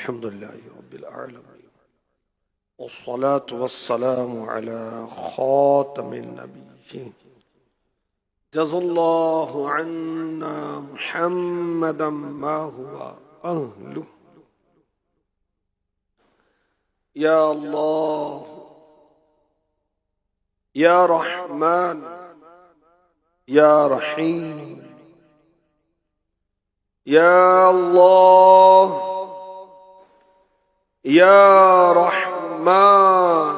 अल्हम्दुलिल्लाहि रब्बिल आलमीन वस्सलातु वस्सलामु अला खातमिन नबिय्यीन जज़ल्लाहु अन्ना मुहम्मदन मा हुवा अहलु। या अल्लाह या रहमान या रहीम या अल्लाह या रहमान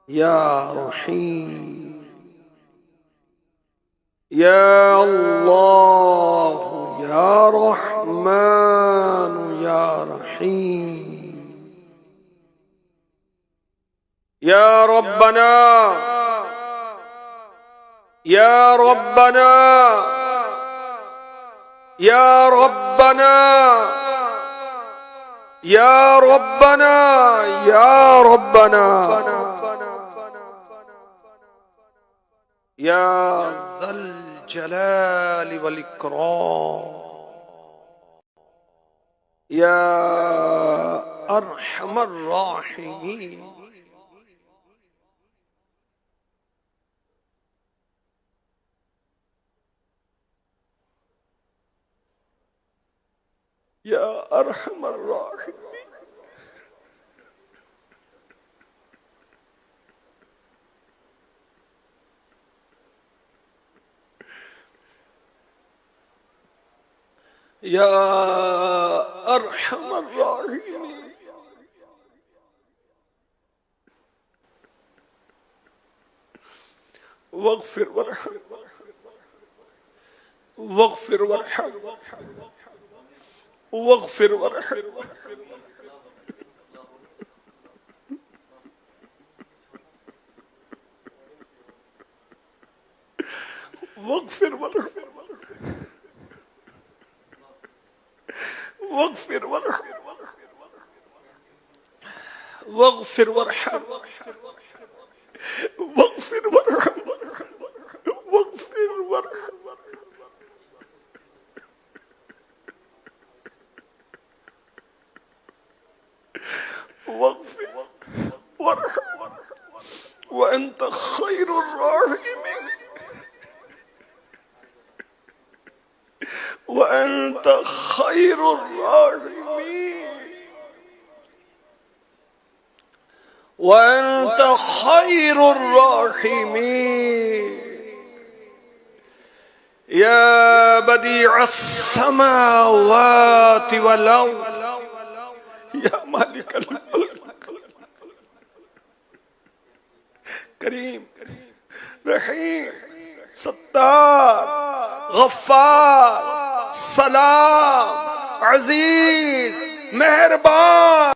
या रहीम या अल्लाह या रहमान या रहीम या रब्बना या रब्बना या रब्बना या रब्बना या रब्बना या ज़ल जलाल वल इकराम या अरहमर राहिमीन। या अरहमर राहिमीन। या अरहमर राहिमीन। वग़फ़िर वरहम वग़फ़िर वरहम वग़फ़िर वरहम वग़फ़िर वरहम वग़फ़िर वरहम वग़फ़िर वरहम वग़फ़िर वरहम वग़फ़िर वरहम वग़फ़िर वरहम व अंत खैरुर राहिमीन व अंत खैरुर राहिमीन व अंत खैरुर राहिमीन। या बदीअस समावाति वल अर्द या मालिकल मुल्क करीम रहीम सत्तार गफ्फार सलाम अजीज मेहरबान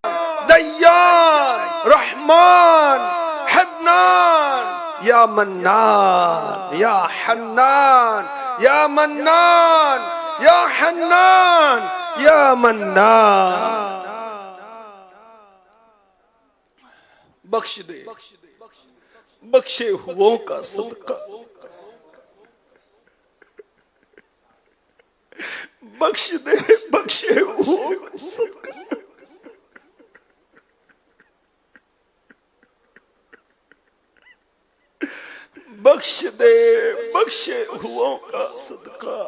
दय्यान रहमान हन्नान या मन्नान या हन्नान या मन्नान या हन्नान या मन्नान। बख्श दे बख्शे हुओं का सदका बख्श दे बख्शे हुओं का सदका बख्श दे बख्शे हुओं का सदका।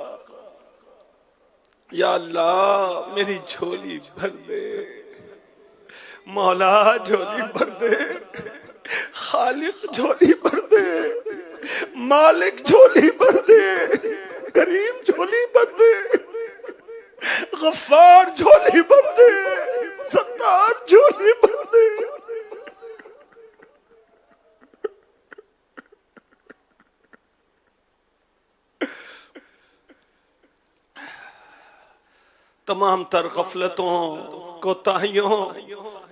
या अल्लाह मेरी झोली भर दे मौला झोली भर दे खालिक झोली भर दे मालिक झोली भर दे करीम झोली भर दे गफ्फार झोली भर दे सत्तार झोली भर दे। तमाम तर गफलतों कोताहियों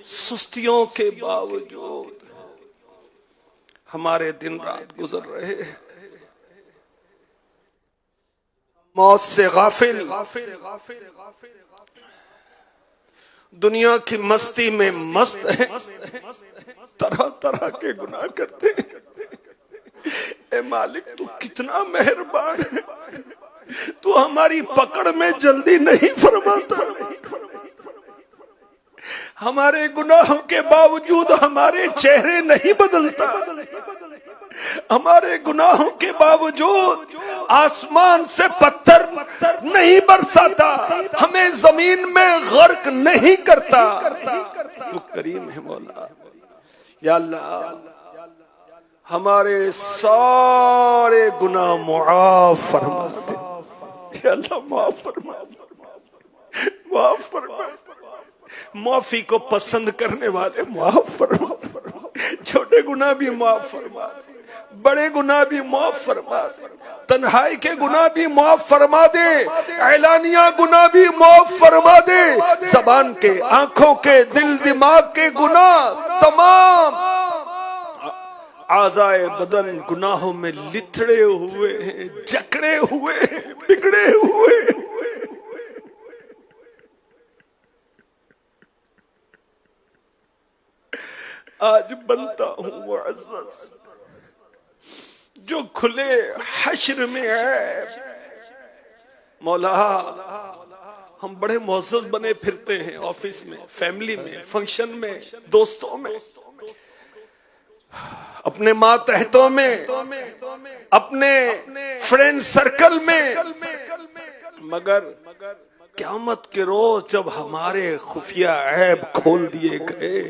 सुस्तियों के बावजूद हमारे दिन रात गुजर रहे हैं। मौत से गाफिल दुनिया की मस्ती में मस्त है तरह तरह के गुनाह करते हैं। ए मालिक तू कितना मेहरबान है तू हमारी पकड़ में जल्दी नहीं फरमाता हमारे गुनाहों के बावजूद हमारे चेहरे नहीं बदलता, हमारे गुनाहों के बावजूद आसमान से पत्थर नहीं बरसाता, हमें जमीन में गर्क नहीं करता। तू करीम है मौला। या अल्लाह हमारे सारे गुनाह मुआफ फरमा दे। या अल्लाह माफ फरमा, माफ फरमा। माफी को पसंद करने वाले माफ फरमा। छोटे गुनाह भी माफ फरमा, बड़े गुनाह भी माफ फरमा, तन्हाई के गुनाह भी माफ फरमा दे, ऐलानिया गुनाह भी माफ फरमा दे, जबान के, आंखों के, दिल दिमाग के गुनाह तमाम आज़ाए बदन गुनाहों में लिथड़े हुए हैं, जकड़े हुए हैं, बिगड़े हुए हैं। आज बनता हूँ वो अज़्ज़त जो खुले हश्र में है। मौला हम बड़े मुअज़्ज़ज़ बने फिरते हैं, ऑफिस में, फैमिली में, फंक्शन में, दोस्तों में, अपने मातहतों में, अपने फ्रेंड सर्कल में, मगर क़यामत के रोज जब हमारे खुफिया ऐब खोल दिए गए,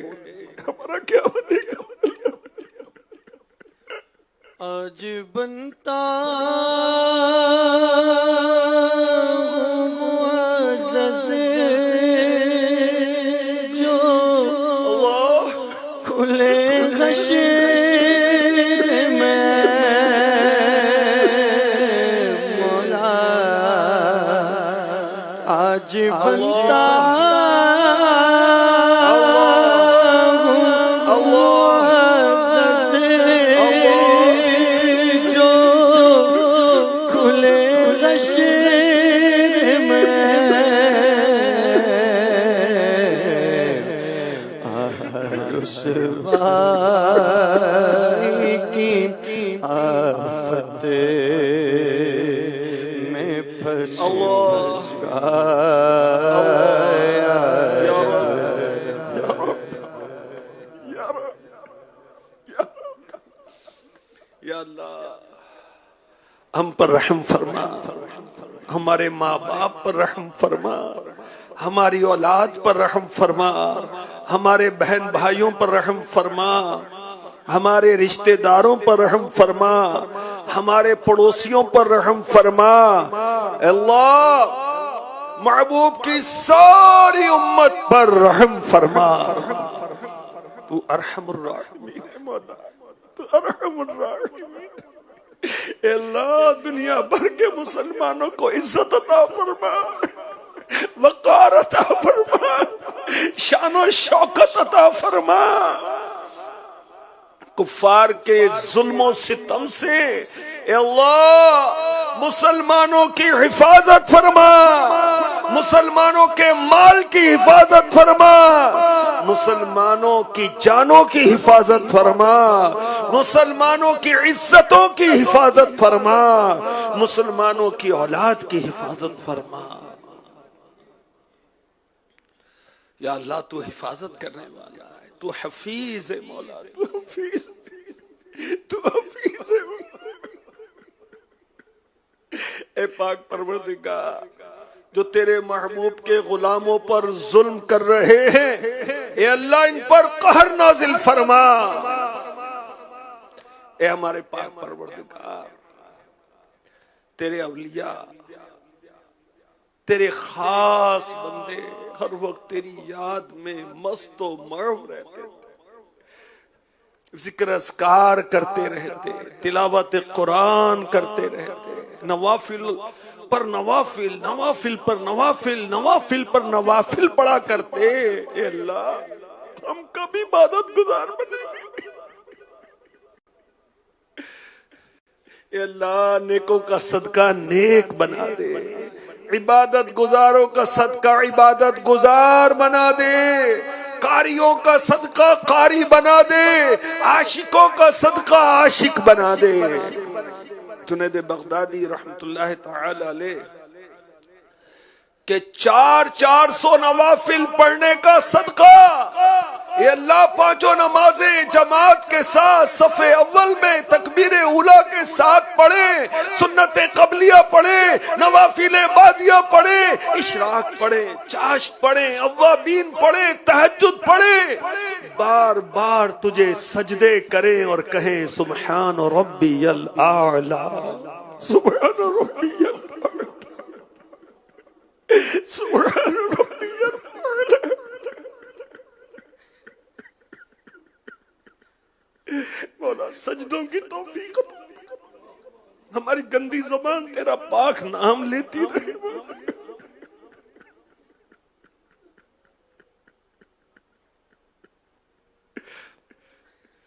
हमारा क्या बनेगा? आज बनता जो खुले हश्र में मौला, आज बनता की आफत में फंस या अल्लाह हम पर रहम फरमा, हमारे माँ बाप पर रहम फरमा, हमारी औलाद पर रहम फरमा, हमारे बहन भाइयों पर रहम फरमा, हमारे रिश्तेदारों पर रहम फरमा, हमारे पड़ोसियों पर रहम फरमा। अल्लाह महबूब की सारी उम्मत पर रहम फरमा। तू अरहमुर राहिमीन है मौला, तू अरहमुर राहिमीन। अल्लाह दुनिया भर के मुसलमानों को इज्जत अता फरमा, वक़ार अता फरमा, शान शौकत अता फरमा। कुफ्फार के जुल्मों सितम से अल्लाह मुसलमानों की हिफाजत फरमा, मुसलमानों के माल की हिफाजत फरमा, मुसलमानों की जानों की हिफाजत फरमा, मुसलमानों की इज्जतों की हिफाजत फरमा, मुसलमानों की औलाद की हिफाजत फरमा। या अल्लाह तू हिफाजत करने वाला है, तू हफीज है मौला, तू हफीज, तू हफीज है। ए पाक परवरदिगार, जो तेरे महबूब के गुलामों पर जुल्म कर रहे हैं, ए अल्लाह इन पर कहर नाजिल फरमा। ए हमारे पाक परवरदिगार, तेरे अवलिया, तेरे खास बंदे हर वक्त तेरी याद में मस्त व मर्व रहते थे, जिक्र अस्कार करते रहते, तिलावत कुरान करते रहते, नवाफिल पर नवाफिल, नवाफिल पर नवाफिल, नवाफिल पर नवाफिल पढ़ा करते। ए अल्लाह हम कभी इबादत गुजार बनेंगे। ए अल्लाह नेकों का सदका नेक बना दे, इबादत गुजारों का सदका इबादत गुजार बना दे, कारियों का सदका कारी बना दे, आशिकों का सदका आशिक बना दे। जुनैद बगदादी रहमतुल्लाह तआला अलैह कि 400 नवाफिल पढ़ने का सदका ये अल्लाह पांचों नमाजें जमात के साथ सफे अव्वल में तकबीर उला के साथ पढ़े, सुन्नत कबलिया पढ़े, नवाफिले बादिया पढ़े, इशराक पढ़े, चाश्त पढ़े, अव्वाबीन पढ़े, तहज्जुद पढ़े, बार बार तुझे सजदे करें और कहें सुब्हान रब्बियल आला, सुब्हान रब्बियल आला, सुब्हान रब्बियल आला। मौला सजदों की तौफीक हमारी गंदी ज़बान तेरा पाक नाम लेती रहे।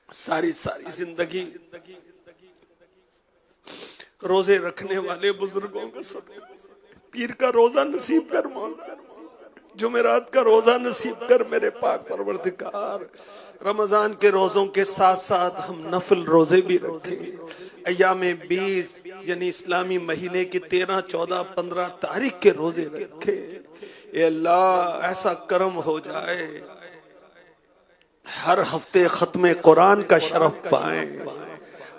सारी सारी जिंदगी रोजे रखने वाले बुजुर्गों का सदका, पीर का रोजा नसीब कर मौला, जुमेरात का रोजा नसीब कर मेरे पाक परवरदिगार। रमजान के रोजों के साथ साथ हम नफल रोजे भी रखें, अय्यामे 20 यानी इस्लामी महीने की 13, 14, 15 तारीख के रोजे रखें। ए अल्लाह ऐसा करम हो जाए हर हफ्ते खत्मे कुरान का शरफ पाए,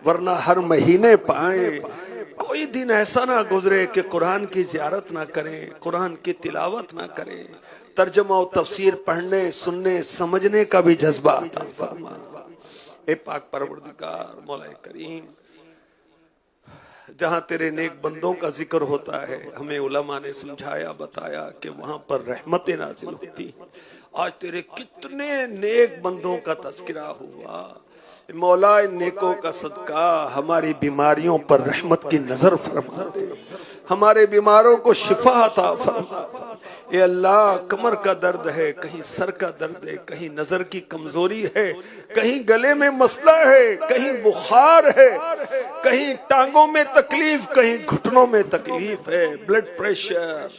वरना हर महीने पाए। कोई दिन ऐसा ना गुजरे कि कुरान की जियारत ना करें, कुरान की तिलावत ना करें, तर्जुमा और तफसीर पढ़ने सुनने समझने का भी जज्बा अता फरमा। ए पाक परवरदिगार मौला करीम, जहाँ तेरे नेक बंदों का जिक्र होता है हमें उलमा ने समझाया बताया कि वहां पर रहमतें नाज़िल होती। आज तेरे कितने नेक बंदों का तज़किरा हुआ, मौला इन नेकों का सदका हमारी बीमारियों पर रहमत की नजर फरमा दे, हमारे बीमारों को शिफा अता फरमा। ये अल्लाह कमर का दर्द है, कहीं सर का दर्द है, कहीं नजर की कमजोरी है, कहीं गले में मसला है, कहीं बुखार है, कहीं टांगों में तकलीफ, कहीं घुटनों में तकलीफ है, ब्लड प्रेशर,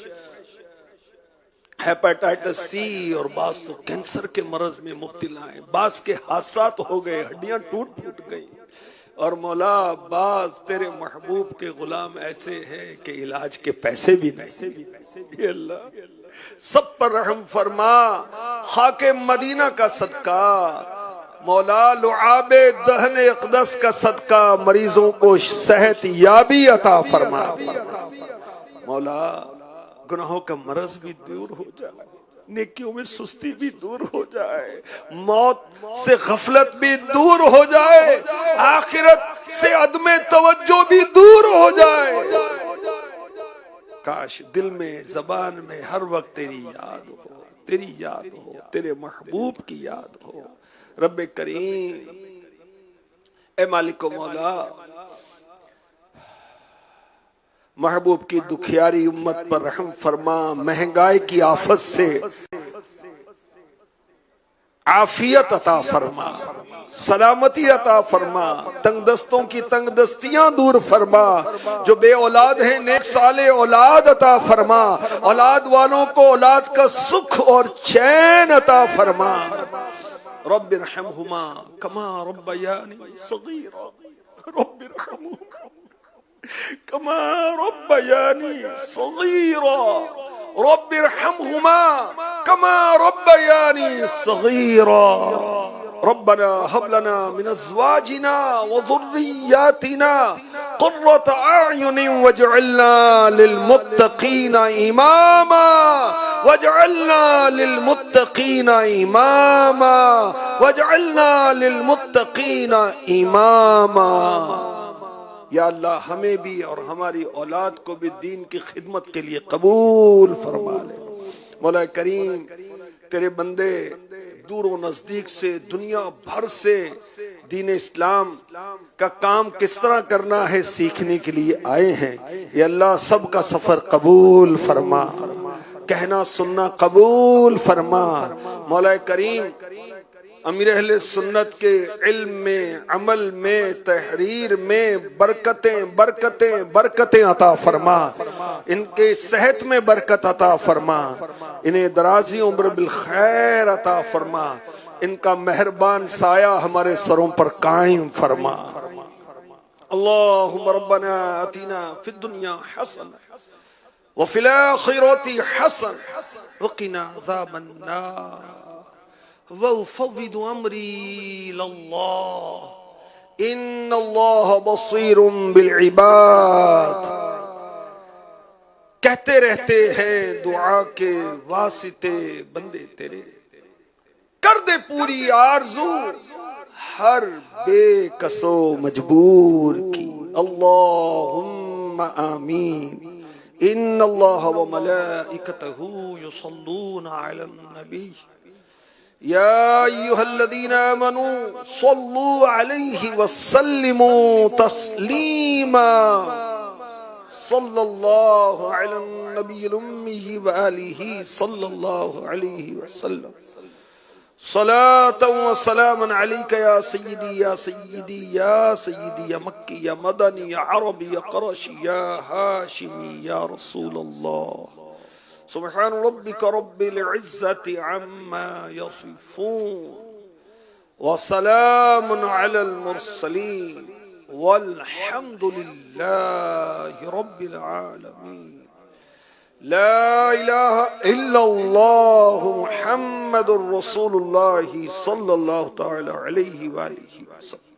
हेपेटाइटिस सी और बास तो कैंसर के मरज में मुब्तला है, बास के हादसात हो गए, हड्डियां टूट फूट गई, और मौला बास तेरे महबूब के गुलाम ऐसे हैं कि इलाज के पैसे भी नहीं। अल्लाह सब पर रहम फरमा, खाके मदीना का सदका, मौला लुआबे दहने अक़दस का सदका मरीजों को सेहत याबी अता फरमा। मौला गुनाहों का मरज भी दूर हो जाए, नेकियों में सुस्ती भी दूर हो जाए, मौत से गफलत भी दूर हो जाए, आखिरत से अदमे तवज्जो भी दूर हो जाए। काश दिल में जबान में हर वक्त तेरी याद हो, तेरी याद हो, तेरे महबूब की याद हो। रब्बे करीम ए मालिको मौला, महबूब की दुखियारी उम्मत पर रहम फरमा, महंगाई की आफत से आफियत अता फरमा, सलामती अता फरमा, तंगदस्तों की तंगदस्तियां दूर फरमा, जो बे औलाद हैं नेक साले औलाद अता फरमा, औलाद वालों को औलाद का सुख और चैन अता फरमा। रब्बिरहमहुमा कमा रब्बयानी सगीरा, रब्बिरहमहुमा कमा रब्बयानी सगीरा, रब्बिरहमहुमा कमा रब्बयानी सगीरा। रब्बना हब लना मिन अज़वाजिना व ज़ुर्रिय्यातिना क़ुर्रता अ'युनिन वजअलना लिलमुत्तक़ीना इमामा, वजअलना लिलमुत्तक़ीना इमामा, वजअलना लिलमुत्तक़ीना इमामा। या अल्लाह हमें भी और हमारी औलाद को भी दीन की खिदमत के लिए कबूल फरमा ले। मौला करीम तेरे बंदे दूर व नजदीक से दुनिया भर से दीन इस्लाम का काम किस तरह करना है सीखने के लिए आए हैं। या अल्लाह सबका सफर कबूल फरमा, कहना सुनना कबूल फरमा। मौला करीम अमीर अहले सुन्नत के इल्म में, अमल में, तहरीर में बरकतें बरकतें बरकतें अता फरमा, इनके सेहत में बरकत अता फरमा, इन्हें दराजी उम्र बिल खैर अता फरमा, इनका मेहरबान साया हमारे सरों पर कायम फरमा। अल्लाहुम्मा रब्बना अतीना फिद दुनिया हसना वफिल आखिरति हसन वक़िना अज़ाबन नार वउफ़व्विदु अम्री इलल्लाह इन्नल्लाह बसीरुम बिल इबाद। कहते रहते हैं दुआ के वास्ते बंदे तेरे, कर दे पूरी आरज़ू हर बेकसो मजबूर की। अल्लाहुम्मा आमीन। इन्नल्लाह व मलाइकतहू युसल्लूना अलन नबी या अय्युहल्लज़ीना आमनू सल्लू अलैहि वसल्लिमू तस्लीमा सल्लल्लाहु अलैहि नबिय्यिल उम्मी व आलिहि सल्लल्लाहु अलैहि वसल्लम। सलातन व सलामन अलैका या सय्यदी या सय्यदी या सय्यदी या मक्की या मदनी या अरबी या क़ुरैशी या हाशिमी या रसूलल्लाह। सुब्हान रब्बिका रब्बिल इज़्ज़ति अम्मा यसिफून व सलामुन अलल मुरसलीन वल्हम्दुलिल्लाहि रब्बिल आलमीन। ला इलाहा इल्लल्लाह मुहम्मदुर रसूलुल्लाह सल्लल्लाहु तआला अलैहि व आलिहि वसल्लम।